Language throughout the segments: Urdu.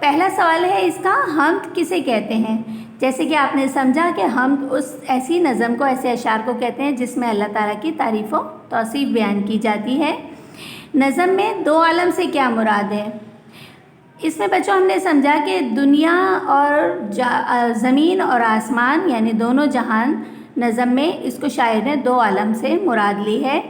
پہلا سوال ہے اس کا، حمد کسے کہتے ہیں؟ جیسے کہ آپ نے سمجھا کہ حمد اس ایسی نظم کو، ایسے اشعار کو کہتے ہیں جس میں اللہ تعالیٰ کی تعریف و توصیف بیان کی جاتی ہے۔ نظم میں دو عالم سے کیا مراد ہے؟ اس میں بچوں ہم نے سمجھا کہ دنیا اور زمین اور آسمان یعنی دونوں جہان، نظم میں اس کو شاعر نے دو عالم سے مراد لی ہے۔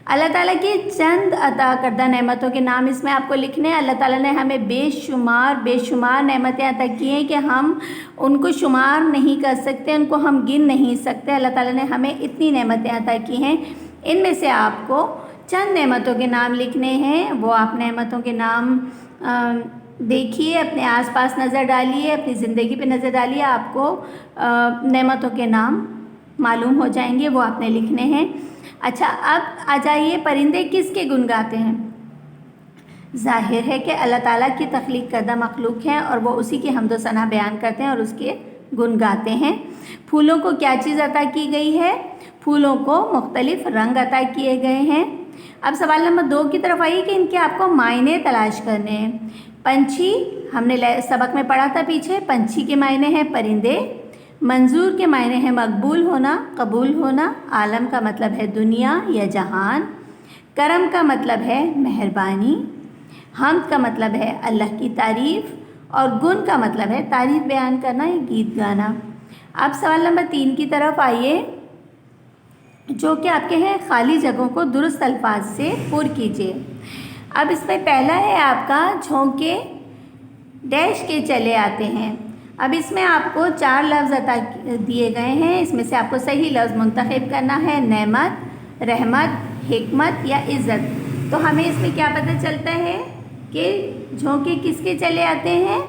اللہ تعالیٰ کی چند عطا کردہ نعمتوں کے نام اس میں آپ کو لکھنے ہیں۔ اللہ تعالیٰ نے ہمیں بے شمار نعمتیں عطا کی ہیں کہ ہم ان کو شمار نہیں کر سکتے، ان کو ہم گن نہیں سکتے۔ اللہ تعالیٰ نے ہمیں اتنی نعمتیں عطا کی ہیں، ان میں سے آپ کو چند نعمتوں کے نام لکھنے ہیں۔ وہ آپ نعمتوں کے نام دیکھیے، اپنے آس پاس نظر ڈالیے، اپنی زندگی پہ نظر ڈالیے، آپ کو نعمتوں کے نام معلوم ہو جائیں گے، وہ آپ نے لکھنے ہیں۔ اچھا، اب آ جائیے، پرندے کس کے گن گاتے ہیں؟ ظاہر ہے کہ اللہ تعالیٰ کی تخلیق کردہ مخلوق ہیں اور وہ اسی کی حمد و ثنا بیان کرتے ہیں اور اس کے گن گاتے ہیں۔ پھولوں کو کیا چیز عطا کی گئی ہے؟ پھولوں کو مختلف رنگ عطا کیے گئے ہیں۔ اب سوال نمبر 2 کی طرف آئیے کہ ان کے آپ کو معنی تلاش کرنے ہیں۔ پنچھی، ہم نے سبق میں پڑھا تھا پیچھے، پنچھی کے معنی ہیں پرندے، منظور کے معنی ہیں مقبول ہونا، قبول ہونا، عالم کا مطلب ہے دنیا یا جہان، کرم کا مطلب ہے مہربانی، حمد کا مطلب ہے اللہ کی تعریف، اور گن کا مطلب ہے تعریف بیان کرنا یا گیت گانا۔ اب سوال نمبر 3 کی طرف آئیے، جو کہ آپ کے ہیں خالی جگہوں کو درست الفاظ سے پر کیجیے۔ اب اس میں پہلا ہے آپ کا، جھونکے ڈیش کے چلے آتے ہیں۔ اب اس میں آپ کو 4 لفظ عطا دیے گئے ہیں، اس میں سے آپ کو صحیح لفظ منتخب کرنا ہے، نعمت، رحمت، حکمت یا عزت۔ تو ہمیں اس میں کیا پتہ چلتا ہے کہ جھونکے کس کے چلے آتے ہیں؟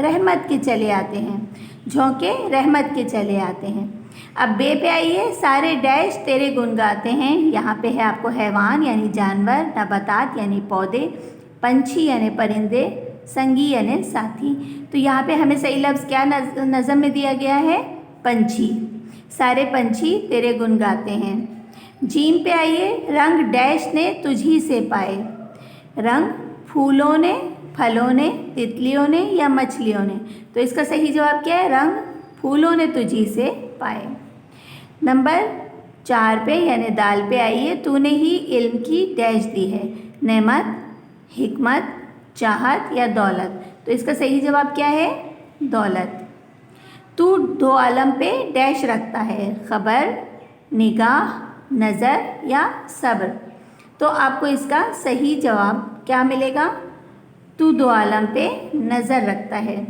رحمت کے چلے آتے ہیں، جھونکے رحمت کے چلے آتے ہیں۔ اب بے پہ آئیے، سارے ڈیش تیرے گن گاتے ہیں۔ یہاں پہ ہے آپ کو حیوان یعنی جانور، نباتات یعنی پودے، پنچھی یعنی پرندے، سنگی یعنی ساتھی۔ تو یہاں پہ ہمیں صحیح لفظ کیا نظم میں دیا گیا ہے؟ پنچھی، سارے پنچھی تیرے گن گاتے ہیں۔ جیم پہ آئیے، رنگ ڈیش نے تجھی سے پائے۔ رنگ پھولوں نے، پھلوں نے، تتلیوں نے یا مچھلیوں نے؟ تو اس کا صحیح جواب کیا ہے؟ رنگ پھولوں نے تجھی سے پائے۔ نمبر 4 پہ یعنی دال پہ آئیے، تو نے ہی علم کی ڈیش دی ہے، نعمت، حکمت، چاہت یا دولت؟ تو اس کا صحیح جواب کیا ہے؟ دولت۔ تو 2 عالم پہ ڈیش رکھتا ہے، خبر، نگاہ، نظر یا صبر؟ تو آپ کو اس کا صحیح جواب کیا ملے گا؟ تو 2 عالم پہ نظر رکھتا ہے۔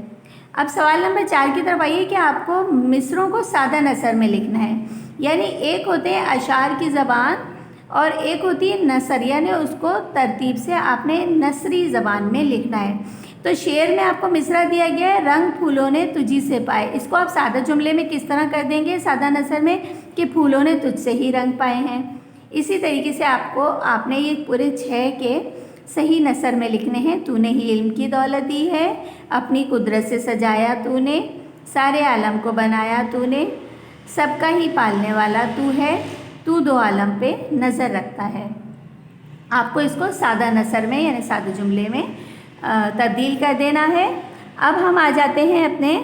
اب سوال نمبر 4 کی طرف آئیے کہ آپ کو مصروں کو سادہ نثر میں لکھنا ہے، یعنی ایک ہوتے ہیں اشعار کی زبان اور ایک ہوتی ہے نثر، یعنی اس کو ترتیب سے آپ نے نثری زبان میں لکھنا ہے۔ تو شعر میں آپ کو مصرع دیا گیا ہے، رنگ پھولوں نے تجھی سے پائے۔ اس کو آپ سادہ جملے میں کس طرح کر دیں گے سادہ نثر میں؟ کہ پھولوں نے تجھ سے ہی رنگ پائے ہیں۔ اسی طریقے سے آپ نے یہ پورے 6 کے صحیح نثر میں لکھنے ہیں۔ تو نے ہی علم کی دولت دی ہے، اپنی قدرت سے سجایا تو نے، سارے عالم کو بنایا تو نے، سب کا ہی پالنے والا تو ہے، تو 2 عالم پہ نظر رکھتا ہے۔ آپ کو اس کو سادہ نثر میں یعنی سادہ جملے میں تبدیل کر دینا ہے۔ اب ہم آ جاتے ہیں اپنے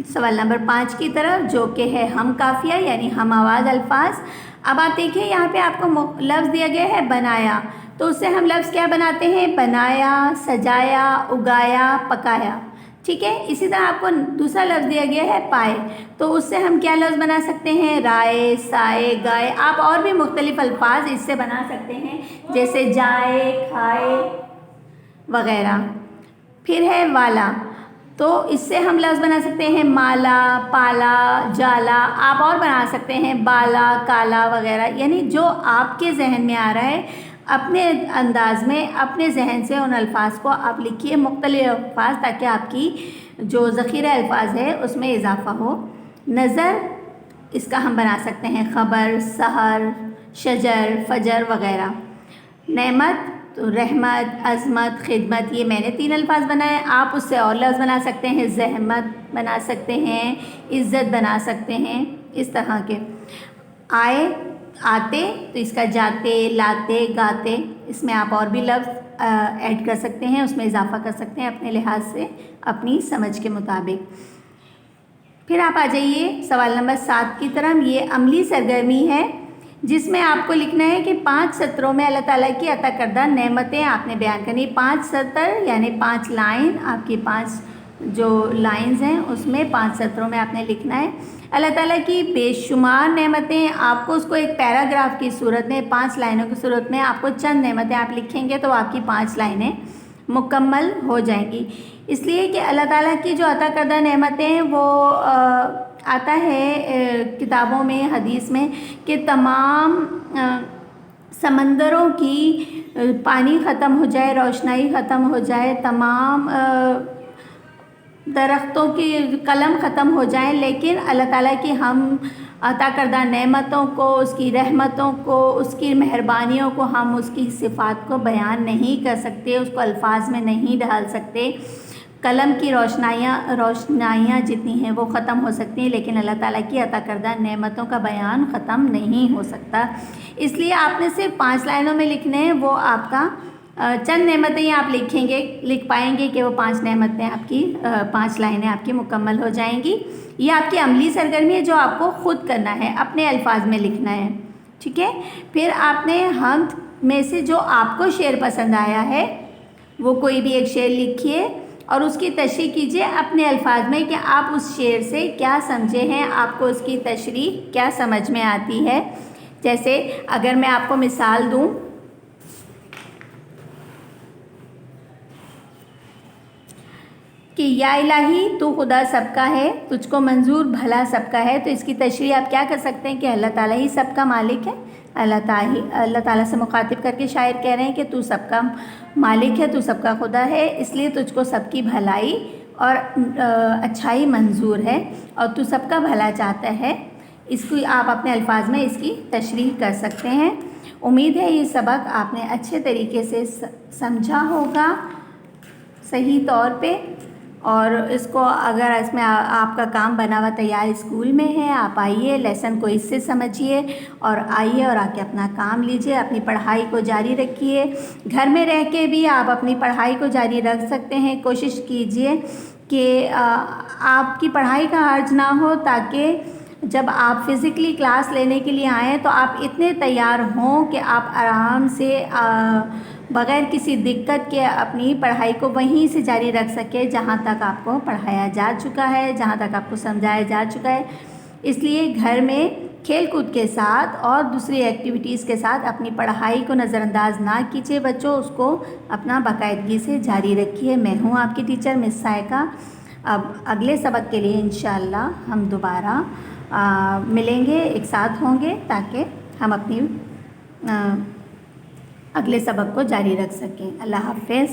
سوال نمبر 5 کی طرف، جو کہ ہے ہم قافیہ یعنی ہم آواز الفاظ۔ اب آپ دیکھیں یہاں پہ آپ کو لفظ دیا گیا ہے بنایا، تو اس سے ہم لفظ کیا بناتے ہیں؟ بنایا، سجایا، اگایا، پکایا، ٹھیک ہے۔ اسی طرح آپ کو دوسرا لفظ دیا گیا ہے پائے، تو اس سے ہم کیا لفظ بنا سکتے ہیں؟ رائے، سائے، گائے۔ آپ اور بھی مختلف الفاظ اس سے بنا سکتے ہیں، جیسے جائے، کھائے وغیرہ۔ پھر ہے والا، تو اس سے ہم لفظ بنا سکتے ہیں مالا، پالا، جالا۔ آپ اور بنا سکتے ہیں بالا، کالا وغیرہ، یعنی جو آپ کے ذہن میں آ رہا ہے اپنے انداز میں، اپنے ذہن سے ان الفاظ کو آپ لکھیے، مختلف الفاظ، تاکہ آپ کی جو ذخیرہ الفاظ ہے اس میں اضافہ ہو۔ نظر، اس کا ہم بنا سکتے ہیں خبر، سحر، شجر، فجر وغیرہ۔ نعمت، تو رحمت، عظمت، خدمت، یہ میں نے 3 الفاظ بنائے. آپ اس سے اور لفظ بنا سکتے ہیں، زحمت بنا سکتے ہیں، عزت بنا سکتے ہیں، اس طرح کے. آئے، آتے، تو اس کا جاتے، لاتے، گاتے، اس میں آپ اور بھی لفظ ایڈ کر سکتے ہیں، اس میں اضافہ کر سکتے ہیں اپنے لحاظ سے، اپنی سمجھ کے مطابق. پھر آپ آ جائیے سوال نمبر 7 کی طرف. یہ عملی سرگرمی ہے جس میں آپ کو لکھنا ہے کہ 5 سطروں میں اللہ تعالیٰ کی عطا کردہ نعمتیں آپ نے بیان کرنی. 5 سطر یعنی 5 لائن، آپ کی 5 جو لائنز ہیں اس میں 5 سطروں میں آپ نے لکھنا ہے. اللہ تعالیٰ کی بے شمار نعمتیں، آپ کو اس کو ایک پیراگراف کی صورت میں، 5 لائنوں کی صورت میں آپ کو چند نعمتیں آپ لکھیں گے تو آپ کی 5 لائنیں مکمل ہو جائیں گی. اس لیے کہ اللہ تعالیٰ کی جو عطا کردہ نعمتیں ہیں وہ آتا ہے کتابوں میں، حدیث میں، کہ تمام سمندروں کی پانی ختم ہو جائے، روشنائی ختم ہو جائے، تمام درختوں کی قلم ختم ہو جائیں، لیکن اللہ تعالیٰ کی ہم عطا کردہ نعمتوں کو، اس کی رحمتوں کو، اس کی مہربانیوں کو، ہم اس کی صفات کو بیان نہیں کر سکتے، اس کو الفاظ میں نہیں ڈال سکتے. قلم کی روشنائیاں جتنی ہیں وہ ختم ہو سکتی ہیں، لیکن اللہ تعالیٰ کی عطا کردہ نعمتوں کا بیان ختم نہیں ہو سکتا. اس لیے آپ نے صرف 5 لائنوں میں لکھنے ہیں. وہ آپ کا چند نعمتیں آپ لکھیں گے، لکھ پائیں گے کہ وہ 5 نعمتیں آپ کی 5 لائنیں آپ کی مکمل ہو جائیں گی. یہ آپ کی عملی سرگرمی ہے جو آپ کو خود کرنا ہے، اپنے الفاظ میں لکھنا ہے. ٹھیک ہے. پھر آپ نے حمد میں سے جو آپ کو شعر پسند آیا ہے وہ کوئی بھی ایک شعر لکھیے اور اس کی تشریح کیجیے اپنے الفاظ میں کہ آپ اس شعر سے کیا سمجھے ہیں، آپ کو اس کی تشریح کیا سمجھ میں آتی ہے. جیسے اگر میں آپ کو مثال دوں کہ یا الہی تو خدا سب کا ہے، تجھ کو منظور بھلا سب کا ہے، تو اس کی تشریح آپ کیا کر سکتے ہیں کہ اللہ تعالیٰ ہی سب کا مالک ہے. اللہ تعالیٰ سے مخاطب کر کے شاعر کہہ رہے ہیں کہ تو سب کا مالک ہے، تو سب کا خدا ہے، اس لیے تجھ کو سب کی بھلائی اور اچھائی منظور ہے اور تو سب کا بھلا چاہتا ہے. اس کو آپ اپنے الفاظ میں اس کی تشریح کر سکتے ہیں. امید ہے یہ سبق آپ نے اچھے طریقے سے سمجھا ہوگا صحیح طور پہ، اور اس کو اگر اس میں آپ کا کام بنا ہوا تیار اسکول میں ہے، آپ آئیے، لیسن کو اس سے سمجھیے اور آئیے اور آ کے اپنا کام لیجیے، اپنی پڑھائی کو جاری رکھیے. گھر میں رہ کے بھی آپ اپنی پڑھائی کو جاری رکھ سکتے ہیں. کوشش کیجیے کہ آپ کی پڑھائی کا حرج نہ ہو، تاکہ جب آپ فزیکلی کلاس لینے کے لیے آئیں تو آپ اتنے تیار ہوں کہ آپ آرام سے بغیر کسی دقت کے اپنی پڑھائی کو وہیں سے جاری رکھ سکے جہاں تک آپ کو پڑھایا جا چکا ہے، جہاں تک آپ کو سمجھایا جا چکا ہے. اس لیے گھر میں کھیل کود کے ساتھ اور دوسری ایکٹیویٹیز کے ساتھ اپنی پڑھائی کو نظر انداز نہ کیجیے بچوں، اس کو اپنا باقاعدگی سے جاری رکھیے. میں ہوں آپ کی ٹیچر مس سائقہ. اب اگلے سبق کے لیے انشاءاللہ ہم دوبارہ ملیں گے، ایک ساتھ ہوں گے تاکہ ہم اپنی اگلے سبق کو جاری رکھ سکیں. اللہ حافظ.